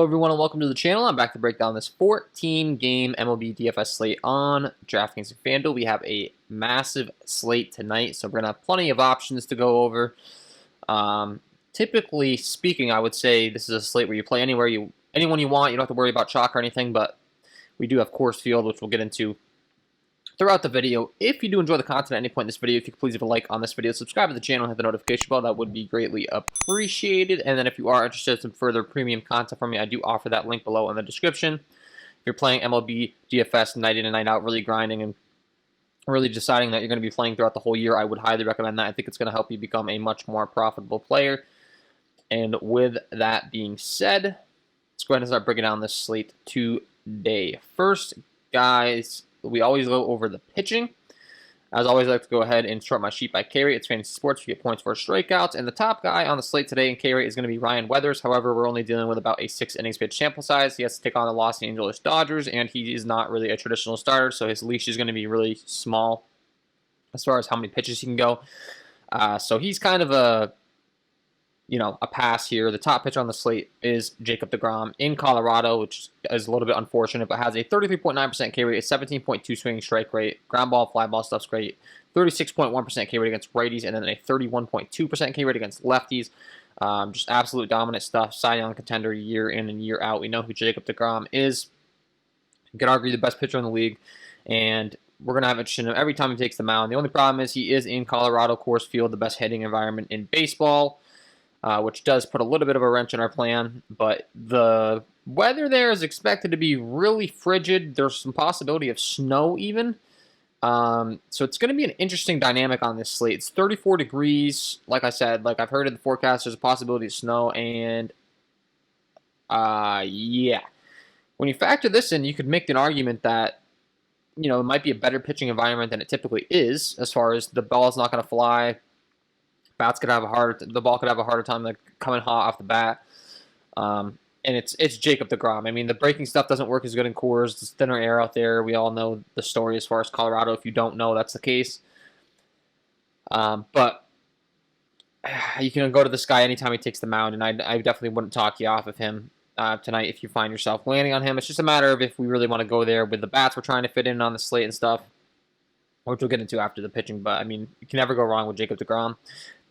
everyone, and welcome to the channel. I'm back to break down this 14-game MLB DFS slate on DraftKings and FanDuel. We have a massive slate tonight, so we're going to have plenty of options to go over. Typically speaking, I would say this is a slate where you play anyone you want. You don't have to worry about chalk or anything, but we do have course field, which we'll get into throughout the video. If you do enjoy the content at any point in this video, if you could please leave a like on this video, subscribe to the channel, hit the notification bell, that would be greatly appreciated. And then if you are interested in some further premium content from me, I do offer that link below in the description. If you're playing MLB DFS night in and night out, really grinding and really deciding that you're going to be playing throughout the whole year, I would highly recommend that. I think it's going to help you become a much more profitable player. And with that being said, let's go ahead and start breaking down this slate today. First, guys, we always go over the pitching. As always, I like to go ahead and sort my sheet by K rate. It's fantasy sports. You get points for strikeouts. And the top guy on the slate today in K rate is going to be Ryan Weathers. However, we're only dealing with about a 6 innings pitch sample size. He has to take on the Los Angeles Dodgers, and he is not really a traditional starter, so his leash is going to be really small as far as how many pitches he can go. So he's kind of a pass here. The top pitcher on the slate is Jacob deGrom in Colorado, which is a little bit unfortunate, but has a 33.9% K rate, a 17.2 swinging strike rate, ground ball, fly ball stuff's great, 36.1% K rate against righties, and then a 31.2% K rate against lefties. Just absolute dominant stuff. Cy Young contender year in and year out. We know who Jacob deGrom is. You could argue the best pitcher in the league, and we're going to have interest in him every time he takes the mound. The only problem is he is in Colorado Coors Field, the best hitting environment in baseball. Which does put a little bit of a wrench in our plan, but the weather there is expected to be really frigid. There's some possibility of snow even. So it's going to be an interesting dynamic on this slate. It's 34 degrees. Like I said, like I've heard in the forecast, there's a possibility of snow, and yeah. When you factor this in, you could make an argument that, it might be a better pitching environment than it typically is, as far as the ball's not going to fly. The ball could have a harder time like coming hot off the bat. And it's Jacob deGrom. I mean, the breaking stuff doesn't work as good in Coors. It's thinner air out there. We all know the story as far as Colorado. If you don't know, that's the case. But you can go to this guy anytime he takes the mound, and I definitely wouldn't talk you off of him tonight if you find yourself landing on him. It's just a matter of if we really want to go there with the bats we're trying to fit in on the slate and stuff, which we'll get into after the pitching. But, I mean, you can never go wrong with Jacob deGrom.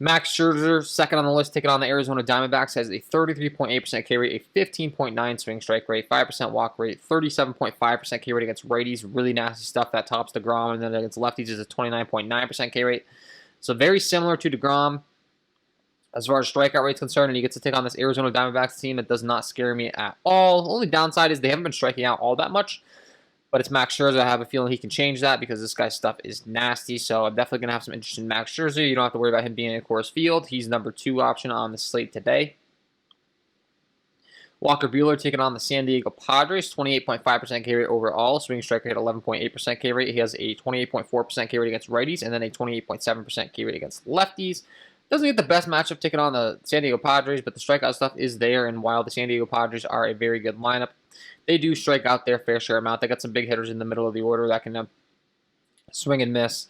Max Scherzer, second on the list, taking on the Arizona Diamondbacks, has a 33.8% K rate, a 15.9 swing strike rate, 5% walk rate, 37.5% K rate against righties. Really nasty stuff. That tops deGrom, and then against lefties is a 29.9% K rate. So very similar to deGrom as far as strikeout rate's concerned, and he gets to take on this Arizona Diamondbacks team that does not scare me at all. The only downside is they haven't been striking out all that much. But it's Max Scherzer. I have a feeling he can change that because this guy's stuff is nasty. So I'm definitely going to have some interest in Max Scherzer. You don't have to worry about him being in Coors Field. He's number 2 option on the slate today. Walker Buehler taking on the San Diego Padres, 28.5% K rate overall. Swinging strike rate, 11.8% K rate. He has a 28.4% K rate against righties and then a 28.7% K rate against lefties. Doesn't get the best matchup taking on the San Diego Padres, but the strikeout stuff is there. And while the San Diego Padres are a very good lineup, they do strike out their fair share amount. They got some big hitters in the middle of the order that can swing and miss.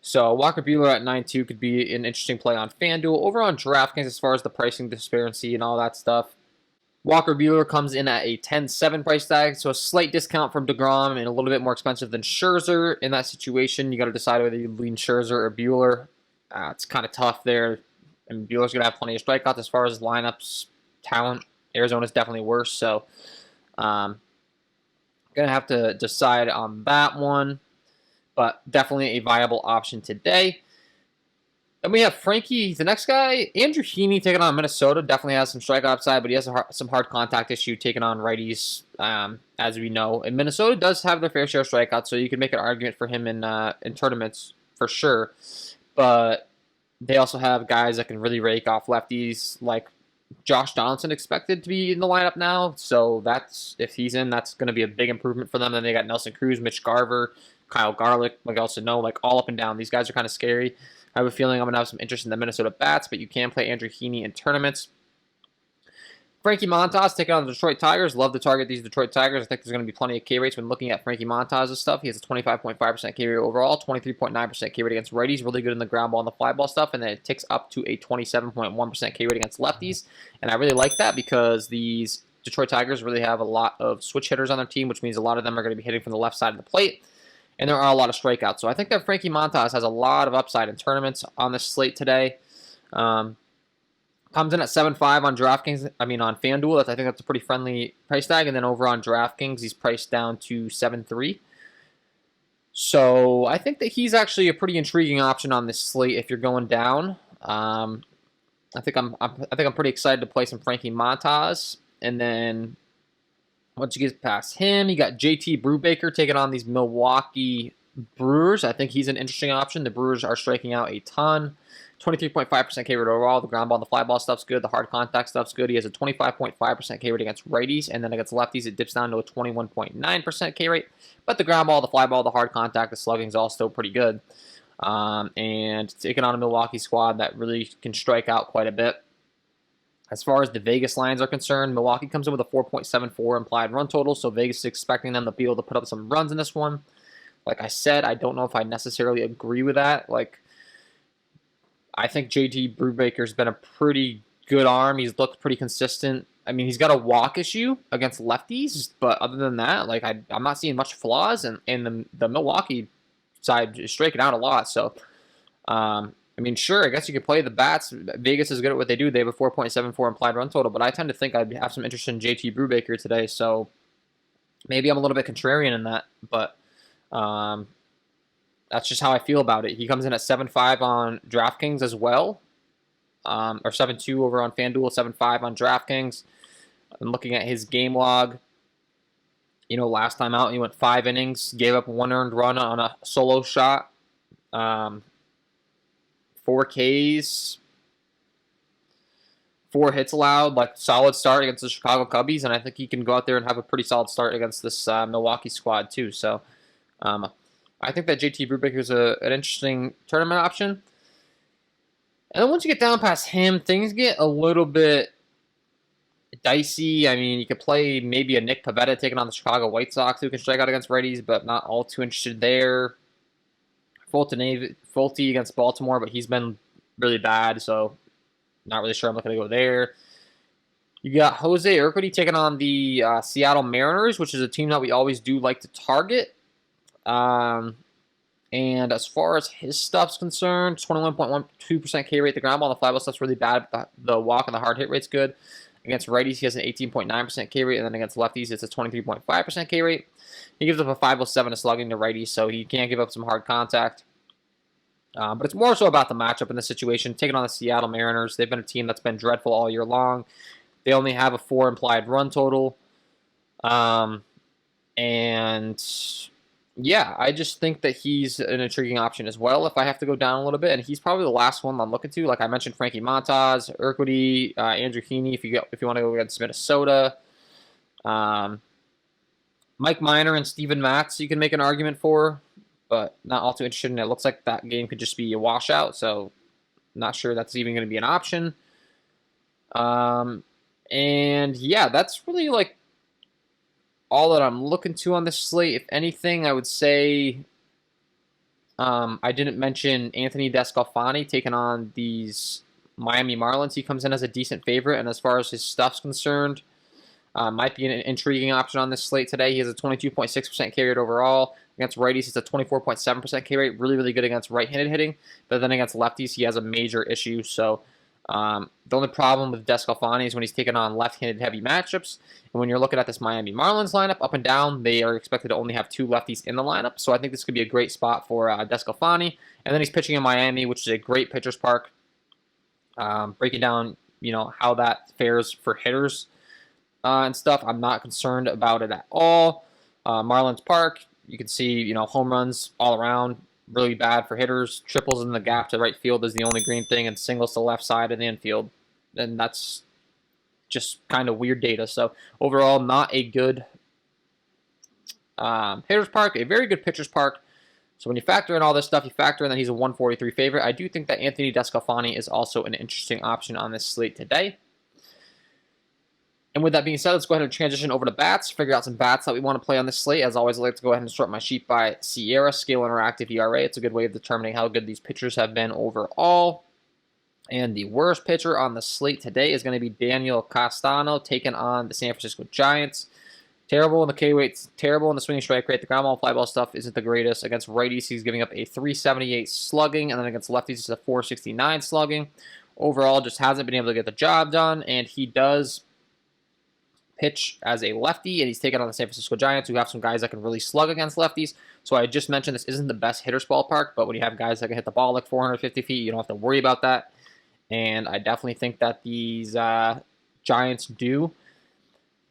So Walker Buehler at 9.2 could be an interesting play on FanDuel. Over on DraftKings, as far as the pricing disparity and all that stuff, Walker Buehler comes in at a 10.7 price tag, so a slight discount from deGrom and a little bit more expensive than Scherzer. In that situation, you got to decide whether you lean Scherzer or Buehler. It's kind of tough there, and Buehler's going to have plenty of strikeouts as far as lineups, talent. Arizona's definitely worse, so going to have to decide on that one, but definitely a viable option today. Then we have Frankie, the next guy, Andrew Heaney taking on Minnesota. Definitely has some strikeout upside, but he has some hard contact issue taking on righties, as we know. And Minnesota does have their fair share of strikeouts, so you could make an argument for him in tournaments for sure. But they also have guys that can really rake off lefties, like Josh Donaldson expected to be in the lineup now. So if he's in, that's going to be a big improvement for them. Then they got Nelson Cruz, Mitch Garver, Kyle Garlick. Like I also know, like all up and down. These guys are kind of scary. I have a feeling I'm going to have some interest in the Minnesota bats, but you can play Andrew Heaney in tournaments. Frankie Montas taking on the Detroit Tigers. Love to target these Detroit Tigers. I think there's going to be plenty of K rates when looking at Frankie Montas' stuff. He has a 25.5% K rate overall, 23.9% K rate against righties. Really good in the ground ball and the fly ball stuff. And then it ticks up to a 27.1% K rate against lefties. And I really like that because these Detroit Tigers really have a lot of switch hitters on their team, which means a lot of them are going to be hitting from the left side of the plate. And there are a lot of strikeouts. So I think that Frankie Montas has a lot of upside in tournaments on this slate today. Comes in at 7.5 on DraftKings. I mean, on FanDuel. I think that's a pretty friendly price tag. And then over on DraftKings, he's priced down to 7.3. So I think that he's actually a pretty intriguing option on this slate if you're going down. I think I'm pretty excited to play some Frankie Montas. And then once you get past him, you got JT Brubaker taking on these Milwaukee Brewers. I think he's an interesting option. The Brewers are striking out a ton. 23.5% K rate overall. The ground ball and the fly ball stuff's good. The hard contact stuff's good. He has a 25.5% K rate against righties, and then against lefties, it dips down to a 21.9% K rate. But the ground ball, the fly ball, the hard contact, the slugging's all still pretty good. And taking on a Milwaukee squad that really can strike out quite a bit. As far as the Vegas lines are concerned, Milwaukee comes in with a 4.74 implied run total, so Vegas is expecting them to be able to put up some runs in this one. Like I said, I don't know if I necessarily agree with that. Like, I think JT Brubaker's been a pretty good arm. He's looked pretty consistent. I mean, he's got a walk issue against lefties, but other than that, like I'm not seeing much flaws, and the Milwaukee side is striking out a lot. So, I mean, sure, I guess you could play the bats. Vegas is good at what they do. They have a 4.74 implied run total, but I tend to think I'd have some interest in JT Brubaker today, so maybe I'm a little bit contrarian in that, but that's just how I feel about it. He comes in at 7.5 on DraftKings as well, or 7.2 over on FanDuel, 7.5 on DraftKings. I'm looking at his game log. You know, last time out, he went 5 innings, gave up 1 earned run on a solo shot. 4 Ks, 4 hits allowed, like solid start against the Chicago Cubbies, and I think he can go out there and have a pretty solid start against this Milwaukee squad too. So I think that JT Brubaker is an interesting tournament option. And then once you get down past him, things get a little bit dicey. I mean, you could play maybe a Nick Pivetta taking on the Chicago White Sox who can strike out against righties, but not all too interested there. Fulte against Baltimore, but he's been really bad, so not really sure I'm looking to go there. You got Jose Erudi taking on the Seattle Mariners, which is a team that we always do like to target. And as far as his stuff's concerned, 21.12% K rate. The ground ball and the fly ball stuff's really bad, but the walk and the hard hit rate's good. Against righties, he has an 18.9% K rate, and then against lefties, it's a 23.5% K rate. He gives up a 5.07 to slugging to righties, so he can give up some hard contact. But it's more so about the matchup in this situation. Taking on the Seattle Mariners, they've been a team that's been dreadful all year long. They only have a 4 implied run total. And yeah, I just think that he's an intriguing option as well if I have to go down a little bit. And he's probably the last one I'm looking to. Like I mentioned, Frankie Montas, Erudi, Andrew Heaney if you want to go against Minnesota. Mike Minor and Steven Matz you can make an argument for, but not all too interested in it. It looks like that game could just be a washout, so not sure that's even going to be an option. And yeah, that's really like all that I'm looking to on this slate. If anything, I would say I didn't mention Anthony Descalfani taking on these Miami Marlins. He comes in as a decent favorite, and as far as his stuff's concerned, might be an intriguing option on this slate today. He has a 22.6% K rate overall. Against righties, it's a 24.7% K rate. Really, really good against right-handed hitting. But then against lefties, he has a major issue. So the only problem with Descalfani is when he's taking on left-handed heavy matchups. And when you're looking at this Miami Marlins lineup, up and down, they are expected to only have 2 lefties in the lineup. So I think this could be a great spot for Descalfani. And then he's pitching in Miami, which is a great pitcher's park. Breaking down, how that fares for hitters and stuff, I'm not concerned about it at all. Marlins Park, you can see, home runs all around, really bad for hitters. Triples in the gap to right field is the only green thing, and singles to left side in the infield. And that's just kind of weird data. So overall, not a good hitter's park, a very good pitcher's park. So when you factor in all this stuff, you factor in that he's a 143 favorite. I do think that Anthony Descalfani is also an interesting option on this slate today. And with that being said, let's go ahead and transition over to bats, figure out some bats that we want to play on this slate. As always, I like to go ahead and sort my sheet by Sierra, Scale Interactive ERA. It's a good way of determining how good these pitchers have been overall. And the worst pitcher on the slate today is going to be Daniel Castano taking on the San Francisco Giants. Terrible in the K-weights, terrible in the swinging strike rate. The ground ball and fly ball stuff isn't the greatest. Against righties, he's giving up a 378 slugging, and then against lefties, it's a 469 slugging. Overall, just hasn't been able to get the job done, and he does pitch as a lefty, and he's taken on the San Francisco Giants, who have some guys that can really slug against lefties. So I just mentioned this isn't the best hitter's ballpark, but when you have guys that can hit the ball like 450 feet, you don't have to worry about that. And I definitely think that these Giants do.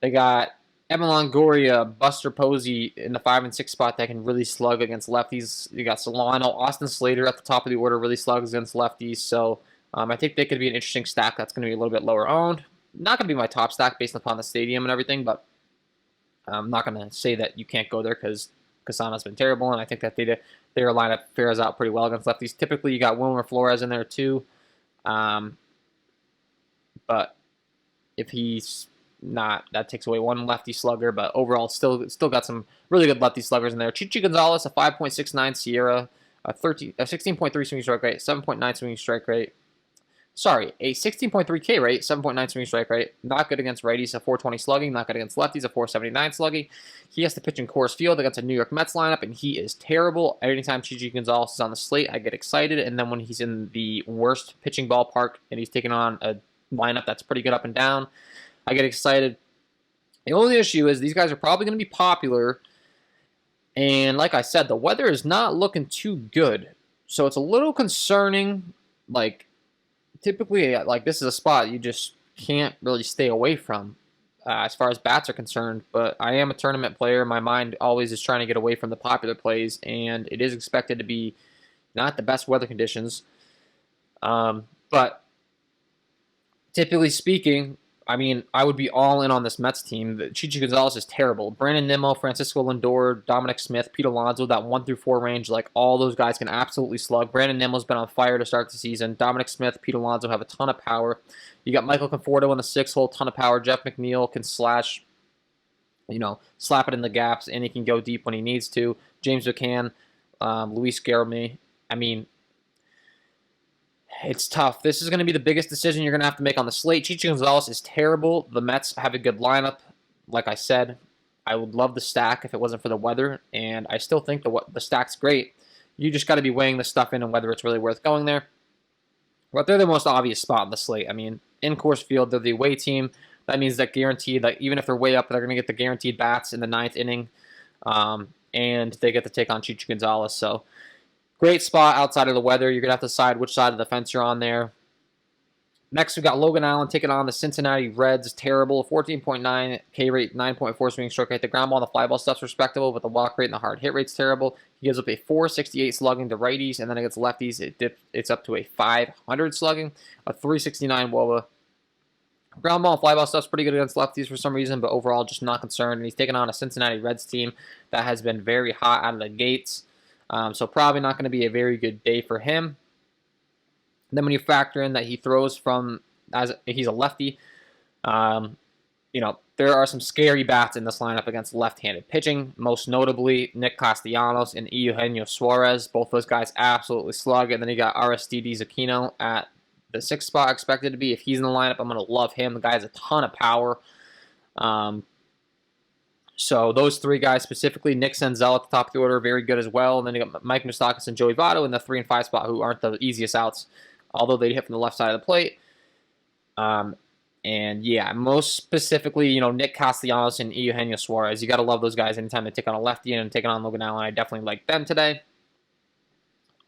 They got Evan Longoria, Buster Posey in the 5 and 6 spot that can really slug against lefties. You got Solano, Austin Slater at the top of the order, really slugs against lefties. So I think they could be an interesting stack that's going to be a little bit lower owned. Not going to be my top stack based upon the stadium and everything, but I'm not going to say that you can't go there because Casano's been terrible, and I think that their lineup fares out pretty well against lefties. Typically, you got Wilmer Flores in there too. But if he's not, that takes away one lefty slugger. But overall, still got some really good lefty sluggers in there. Chichi Gonzalez, a 5.69 Sierra, a 16.3 swinging strike rate, 7.9 swinging strike rate. Sorry, a 16.3 K rate, 7.9 swinging strike rate. Not good against righties, a 420 slugging. Not good against lefties, a 479 slugging. He has to pitch in Coors Field against a New York Mets lineup, and he is terrible. Anytime Chichi Gonzalez is on the slate, I get excited. And then when he's in the worst pitching ballpark and he's taking on a lineup that's pretty good up and down, I get excited. The only issue is these guys are probably going to be popular. And like I said, the weather is not looking too good. So it's a little concerning. Like, typically, like, this is a spot you just can't really stay away from as far as bats are concerned. But I am a tournament player. My mind always is trying to get away from the popular plays, and it is expected to be not the best weather conditions. But typically speaking, I mean, I would be all in on this Mets team. Chichi Gonzalez is terrible. Brandon Nimmo, Francisco Lindor, Dominic Smith, Pete Alonso, that 1 through 4 range, like, all those guys can absolutely slug. Brandon Nimmo's been on fire to start the season. Dominic Smith, Pete Alonso have a ton of power. You got Michael Conforto in the 6 hole, ton of power. Jeff McNeil can slap it in the gaps, and he can go deep when he needs to. James McCann, Luis Guillorme. I mean, it's tough. This is going to be the biggest decision you're going to have to make on the slate. Chichi Gonzalez is terrible. The Mets have a good lineup. Like I said, I would love the stack if it wasn't for the weather, and I still think the stack's great. You just got to be weighing the stuff in and whether it's really worth going there. But they're the most obvious spot on the slate. I mean, in Coors Field, they're the away team. That means that guaranteed, like, even if they're way up, they're going to get the guaranteed bats in the 9th inning, and they get to take on Chichi Gonzalez. So, great spot outside of the weather. You're going to have to decide which side of the fence you're on there. Next, we've got Logan Allen taking on the Cincinnati Reds. Terrible. 14.9 K rate, 9.4 swinging stroke rate. The ground ball and the fly ball stuff's respectable, but the walk rate and the hard hit rate's terrible. He gives up a 468 slugging to righties, and then against lefties, it's up to a 500 slugging, a 369 WOBA. Ground ball and fly ball stuff's pretty good against lefties for some reason, but overall just not concerned. And he's taking on a Cincinnati Reds team that has been very hot out of the gates. So probably not going to be a very good day for him. And then when you factor in that he throws as he's a lefty, there are some scary bats in this lineup against left-handed pitching, most notably Nick Castellanos and Eugenio Suarez. Both those guys absolutely slug. And then you got Aristides Aquino at the 6th spot expected to be. If he's in the lineup, I'm going to love him. The guy has a ton of power. So those 3 guys specifically, Nick Senzel at the top of the order, very good as well. And then you got Mike Moustakas and Joey Votto in the 3 and 5 spot, who aren't the easiest outs, although they hit from the left side of the plate. And yeah, most specifically, Nick Castellanos and Eugenio Suarez. You got to love those guys anytime they take on a lefty, and taking on Logan Allen. I definitely like them today.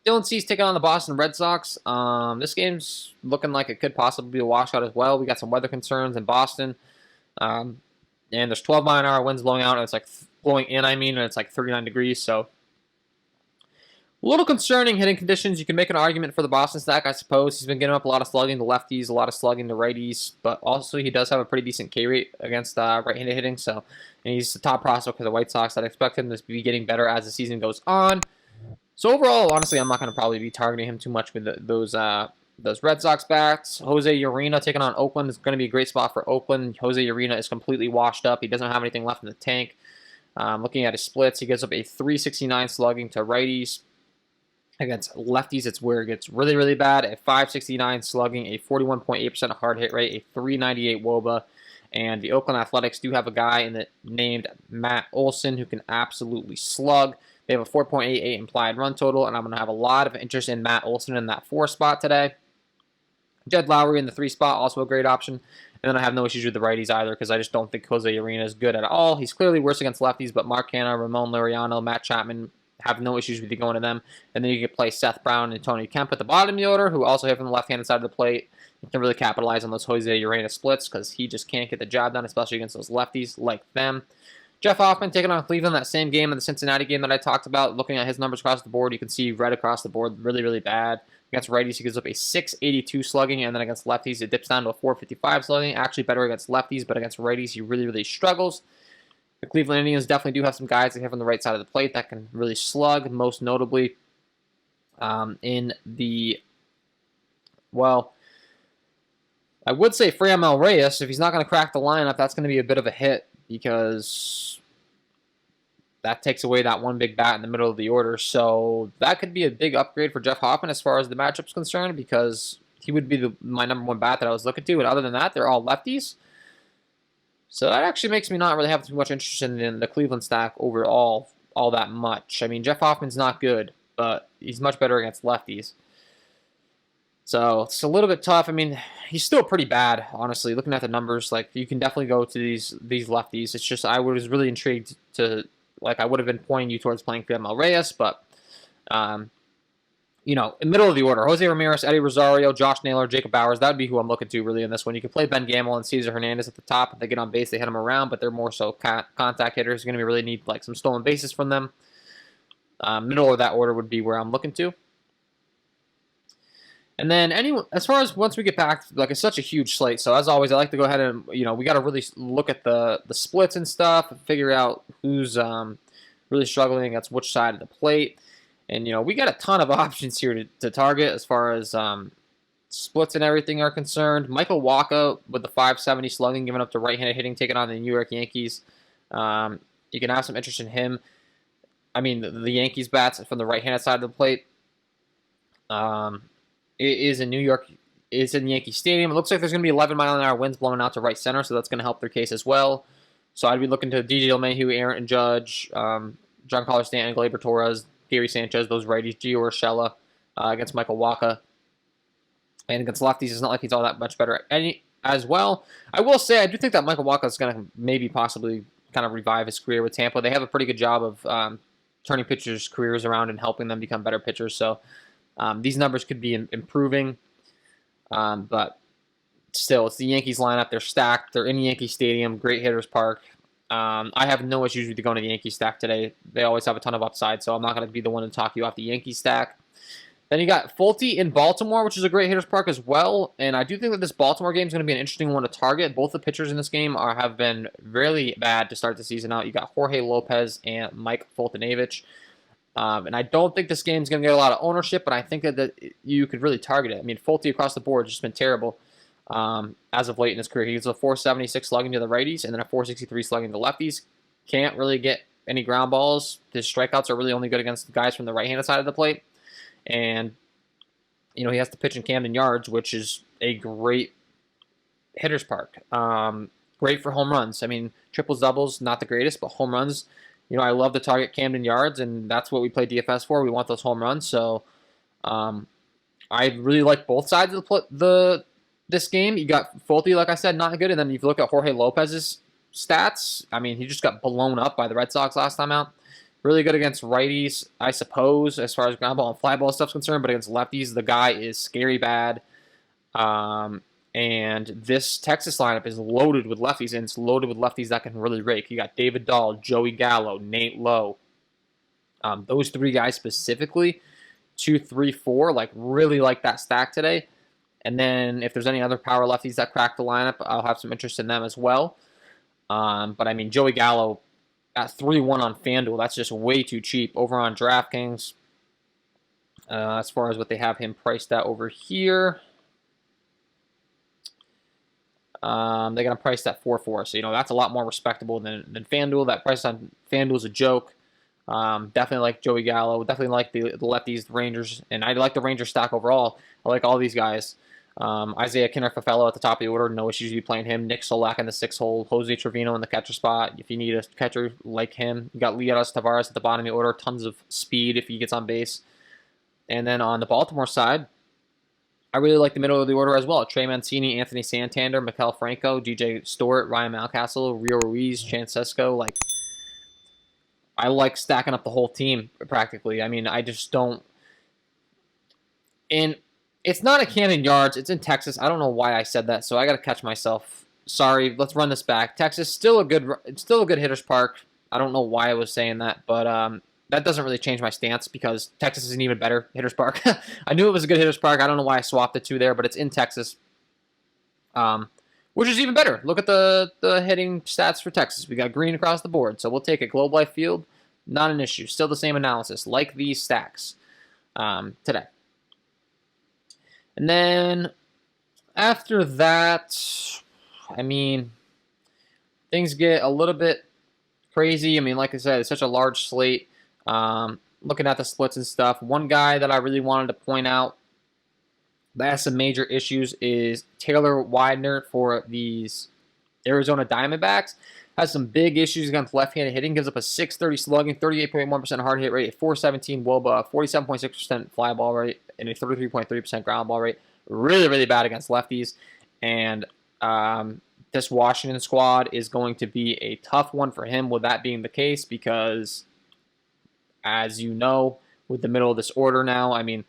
Dylan Cease taking on the Boston Red Sox. This game's looking like it could possibly be a washout as well. We got some weather concerns in Boston. And there's 12-mile-an-hour winds blowing out, and it's like blowing in, and it's like 39 degrees, so a little concerning hitting conditions. You can make an argument for the Boston stack, I suppose. He's been getting up a lot of slugging to lefties, a lot of slugging to righties, but also he does have a pretty decent K rate against right-handed hitting, so and he's the top prospect for the White Sox. I'd expect him to be getting better as the season goes on. So overall, honestly, I'm not going to probably be targeting him too much with those Red Sox bats. Jose Urena taking on Oakland is going to be a great spot for Oakland. Jose Urena is completely washed up. He doesn't have anything left in the tank. Looking at his splits, he gives up a 369 slugging to righties, Against lefties, it's where it gets really, really bad. A 569 slugging, a 41.8% hard hit rate, a 398 WOBA. And the Oakland Athletics do have a guy named Matt Olson who can absolutely slug. They have a 4.88 implied run total, and I'm going to have a lot of interest in Matt Olson in that 4 spot today. Jed Lowry in the 3 spot, also a great option. And then I have no issues with the righties either because I just don't think Jose Urena is good at all. He's clearly worse against lefties, but Mark Hanna, Ramon Laureano, Matt Chapman have no issues with you going to them. And then you can play Seth Brown and Tony Kemp at the bottom of the order, who also hit from the left-handed side of the plate. You can really capitalize on those Jose Urena splits because he just can't get the job done, especially against those lefties like them. Jeff Hoffman taking on Cleveland, that same game in the Cincinnati game that I talked about. Looking at his numbers across the board, you can see red across the board, really, really bad. Against righties, he gives up a 682 slugging, and then against lefties, it dips down to a 455 slugging. Actually better against lefties, but against righties, he really, really struggles. The Cleveland Indians definitely do have some guys that hit from the right side of the plate that can really slug, most notably in the, well, I would say Franmil Reyes. If he's not going to crack the lineup, that's going to be a bit of a hit because that takes away that one big bat in the middle of the order. So that could be a big upgrade for Jeff Hoffman as far as the matchup's concerned because he would be my number 1 bat that I was looking to. And other than that, they're all lefties. So that actually makes me not really have too much interest in the Cleveland stack overall all that much. I mean, Jeff Hoffman's not good, but he's much better against lefties. So it's a little bit tough. I mean, he's still pretty bad, honestly. Looking at the numbers, like you can definitely go to these lefties. It's just I was really intrigued to, like, I would have been pointing you towards playing Franmil Reyes, but you know, in the middle of the order, Jose Ramirez, Eddie Rosario, Josh Naylor, Jacob Bowers, that would be who I'm looking to really in this one. You can play Ben Gamel and Cesar Hernandez at the top. If they get on base, they hit them around, but they're more so contact hitters. You're going to really need like some stolen bases from them. Middle of that order would be where I'm looking to. And then as far as once we get back, like it's such a huge slate. So as always, I like to go ahead and, you know, we got to really look at the splits and stuff and figure out who's really struggling against which side of the plate. And, you know, we got a ton of options here to target as far as splits and everything are concerned. Michael Wacha with the 570 slugging, giving up to right-handed hitting, taking on the New York Yankees. You can have some interest in him. I mean, the Yankees bats from the right-handed side of the plate. It is in New York. It's in Yankee Stadium. It looks like there's going to be 11-mile-an-hour winds blowing out to right center, so that's going to help their case as well. So I'd be looking to DJ LeMahieu, Aaron Judge, Giancarlo Stanton, Gleyber Torres, Gary Sanchez, those righties, Gio Urshela against Michael Wacha. And against lefties, it's not like he's all that much better as well. I will say, I do think that Michael Wacha is going to maybe possibly kind of revive his career with Tampa. They have a pretty good job of turning pitchers' careers around and helping them become better pitchers. So these numbers could be improving. But still, it's the Yankees lineup. They're stacked. They're in Yankee Stadium. Great hitters park. I have no issues with going to the Yankee stack today. They always have a ton of upside, so I'm not going to be the one to talk you off the Yankee stack. Then you got Fulte in Baltimore, which is a great hitters park as well. And I do think that this Baltimore game is going to be an interesting one to target. Both the pitchers in this game have been really bad to start the season out. You got Jorge Lopez and Mike Foltynewicz. And I don't think this game is going to get a lot of ownership, but I think that you could really target it. I mean, Fulte across the board has just been terrible. As of late in his career, he gets a 476 slugging to the righties and then a 463 slugging to lefties. Can't really get any ground balls. His strikeouts are really only good against the guys from the right-handed side of the plate. And, you know, he has to pitch in Camden Yards, which is a great hitter's park. Great for home runs. I mean, triples, doubles, not the greatest, but home runs. You know, I love to target Camden Yards, and that's what we play DFS for. We want those home runs. So I really like both sides of this game. You got Fulte, like I said, not good. And then if you look at Jorge Lopez's stats, I mean, he just got blown up by the Red Sox last time out. Really good against righties, I suppose, as far as ground ball and fly ball stuff's concerned. But against lefties, the guy is scary bad. And this Texas lineup is loaded with lefties, and it's loaded with lefties that can really rake. You got David Dahl, Joey Gallo, Nate Lowe. Those 3 guys specifically, 2, 3, 4, like really like that stack today. And then if there's any other power lefties that crack the lineup, I'll have some interest in them as well. But I mean, Joey Gallo at 3-1 on FanDuel, that's just way too cheap. Over on DraftKings, as far as what they have him priced at over here, they got him priced at 4-4. So, you know, that's a lot more respectable than FanDuel. That price on FanDuel is a joke. Definitely like Joey Gallo. Definitely like the lefties, the Rangers, and I like the Rangers stack overall. I like all these guys. Isaiah Kinner-Faffello at the top of the order, no issues you playing him. Nick Solak in the 6th hole. Jose Trevino in the catcher spot. If you need a catcher like him, you got Leonis Tavares at the bottom of the order. Tons of speed if he gets on base. And then on the Baltimore side, I really like the middle of the order as well. Trey Mancini, Anthony Santander, Maikel Franco, DJ Stewart, Ryan Mountcastle, Rio Ruiz, Francesco. Like, I like stacking up the whole team practically. I mean, I just don't. And it's not a Camden Yards. It's in Texas. I don't know why I said that, so I got to catch myself. Sorry. Let's run this back. Texas still a good hitters park. I don't know why I was saying that, but that doesn't really change my stance because Texas is an even better hitters park. I knew it was a good hitters park. I don't know why I swapped the two there, but it's in Texas, which is even better. Look at the hitting stats for Texas. We got green across the board, so we'll take it. Globe Life Field, not an issue. Still the same analysis, like these stacks today. And then after that, I mean, things get a little bit crazy. I mean, like I said, it's such a large slate. Looking at the splits and stuff, one guy that I really wanted to point out that has some major issues is Taylor Widener for these Arizona Diamondbacks. Has some big issues against left-handed hitting. Gives up a 630 slugging, 38.1% hard hit rate, a 417 WOBA, 47.6% fly ball rate, and a 33.3% ground ball rate. Really, really bad against lefties. And this Washington squad is going to be a tough one for him with that being the case because, as you know, with the middle of this order now, I mean,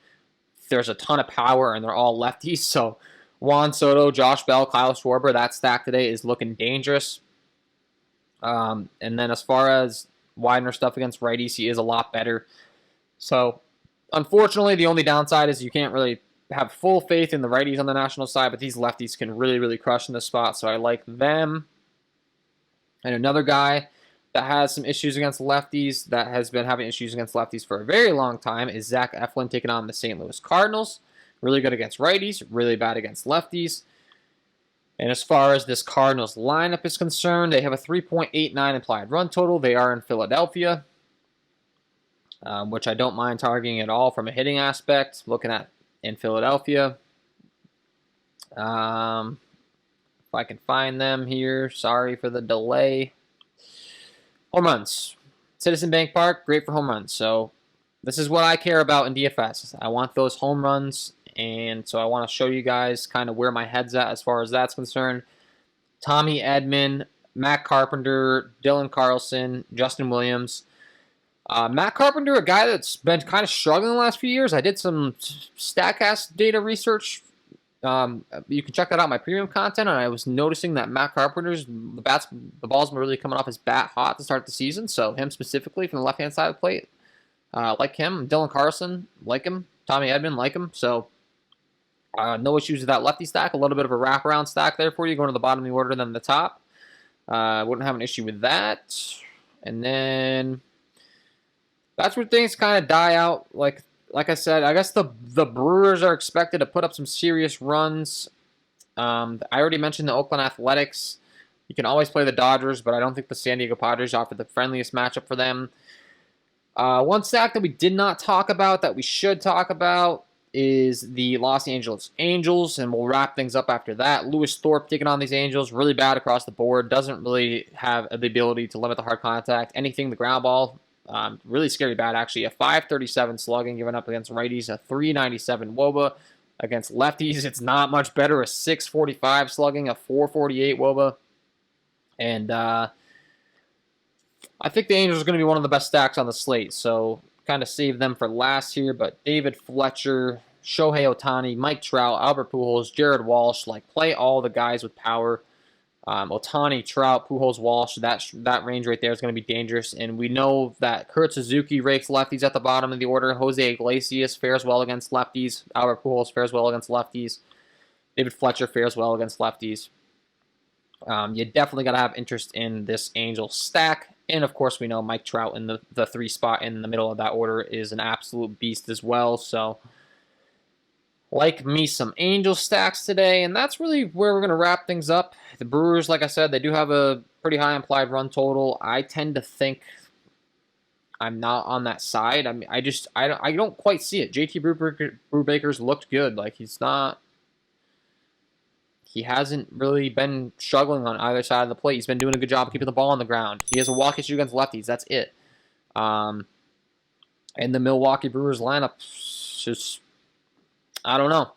there's a ton of power and they're all lefties. So Juan Soto, Josh Bell, Kyle Schwarber, that stack today is looking dangerous. And then as far as Widener stuff against righties, he is a lot better. So unfortunately, the only downside is you can't really have full faith in the righties on the national side, but these lefties can really, really crush in this spot. So I like them. And another guy that has some issues against lefties, that has been having issues against lefties for a very long time, is Zach Eflin taking on the St. Louis Cardinals. Really good against righties, really bad against lefties. And as far as this Cardinals lineup is concerned, they have a 3.89 implied run total. They are in Philadelphia, which I don't mind targeting at all from a hitting aspect. Looking at in Philadelphia. If I can find them here. Sorry for the delay. Home runs. Citizen Bank Park, great for home runs. So this is what I care about in DFS. I want those home runs, and so I want to show you guys kind of where my head's at as far as that's concerned. Tommy Edman, Matt Carpenter, Dylan Carlson, Justin Williams. Matt Carpenter, a guy that's been kind of struggling the last few years. I did some StatCast data research. You can check that out in my premium content, and I was noticing that Matt Carpenter's the ball's been really coming off his bat hot to start the season. So him specifically from the left-hand side of the plate, like him. Dylan Carlson, like him. Tommy Edman, like him. So no issues with that lefty stack. A little bit of a wraparound stack there for you, going to the bottom of the order than the top. Wouldn't have an issue with that. And then that's where things kind of die out. Like I said, I guess the Brewers are expected to put up some serious runs. I already mentioned the Oakland Athletics. You can always play the Dodgers, but I don't think the San Diego Padres offer the friendliest matchup for them. One stack that we did not talk about that we should talk about is the Los Angeles Angels, and we'll wrap things up after that. Lewis Thorpe taking on these Angels, really bad across the board. Doesn't really have the ability to limit the hard contact. Anything the ground ball. Really scary bad, actually. A 537 slugging given up against righties, a 397 WOBA. Against lefties, it's not much better. A 645 slugging, a 448 WOBA. And I think the Angels are going to be one of the best stacks on the slate, so kind of save them for last here. But David Fletcher, Shohei Ohtani, Mike Trout, Albert Pujols, Jared Walsh, like play all the guys with power. Ohtani, Trout, Pujols, Walsh, that range right there is going to be dangerous. And we know that Kurt Suzuki rakes lefties at the bottom of the order. Jose Iglesias fares well against lefties. Albert Pujols fares well against lefties. David Fletcher fares well against lefties. You definitely got to have interest in this Angel stack. And, of course, we know Mike Trout in the 3 spot in the middle of that order is an absolute beast as well. So, like me some Angel stacks today, and that's really where we're going to wrap things up. The Brewers, like I said, they do have a pretty high implied run total. I tend to think I'm not on that side. I mean, I don't quite see it. JT Brubaker's looked good. Like, he hasn't really been struggling on either side of the plate. He's been doing a good job of keeping the ball on the ground. He has a walk issue against lefties. That's it. And the Milwaukee Brewers lineup, just, I don't know.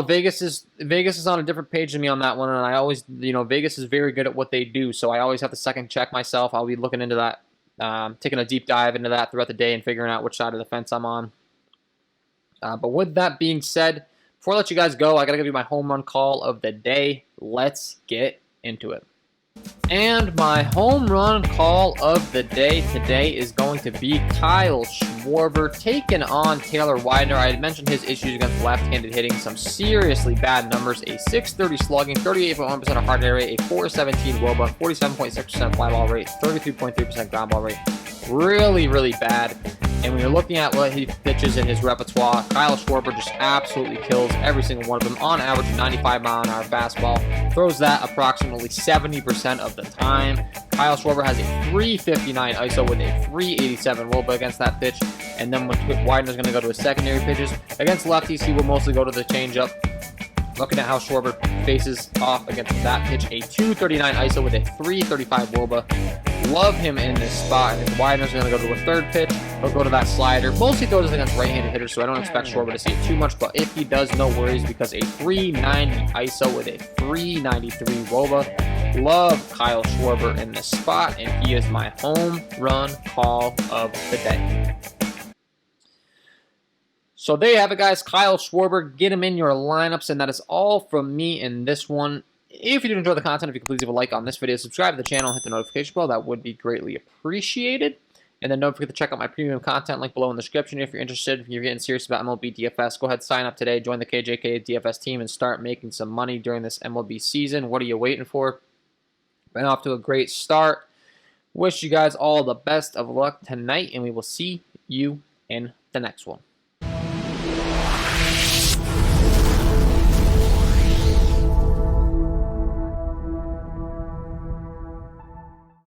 Vegas is on a different page than me on that one, and I always, Vegas is very good at what they do, so I always have to second check myself. I'll be looking into that, taking a deep dive into that throughout the day and figuring out which side of the fence I'm on. But with that being said, before I let you guys go, I got to give you my home run call of the day. Let's get into it. And my home run call of the day today is going to be Kyle Schwarber taking on Taylor Widener. I had mentioned his issues against left-handed hitting, some seriously bad numbers, a .630 slugging, 38.1% of hard hit rate, a .417 WOBA, 47.6% fly ball rate, 33.3% ground ball rate. Really, really bad. And when you're looking at what he pitches in his repertoire, Kyle Schwarber just absolutely kills every single one of them. On average, 95-mile-an-hour fastball. Throws that approximately 70% of the time. Kyle Schwarber has a .359 ISO with a .387 WOBA against that pitch. And then when Widener's going to go to his secondary pitches, against lefties, he will mostly go to the changeup. Looking at how Schwarber faces off against that pitch, a .239 ISO with a .335 WOBA. Love him in this spot. If Widener's going to go to a third pitch, he'll go to that slider. Mostly throws against right-handed hitters, so I don't expect Schwarber to see it too much. But if he does, no worries, because a .390 ISO with a .393 WOBA. Love Kyle Schwarber in this spot, and he is my home run call of the day. So there you have it, guys. Kyle Schwarber, get him in your lineups, and that is all from me in this one. If you did enjoy the content, if you could please leave a like on this video, subscribe to the channel, hit the notification bell, that would be greatly appreciated. And then don't forget to check out my premium content link below in the description if you're interested. If you're getting serious about MLB DFS, go ahead and sign up today, join the KJK DFS team, and start making some money during this MLB season. What are you waiting for? Been off to a great start. Wish you guys all the best of luck tonight, and we will see you in the next one.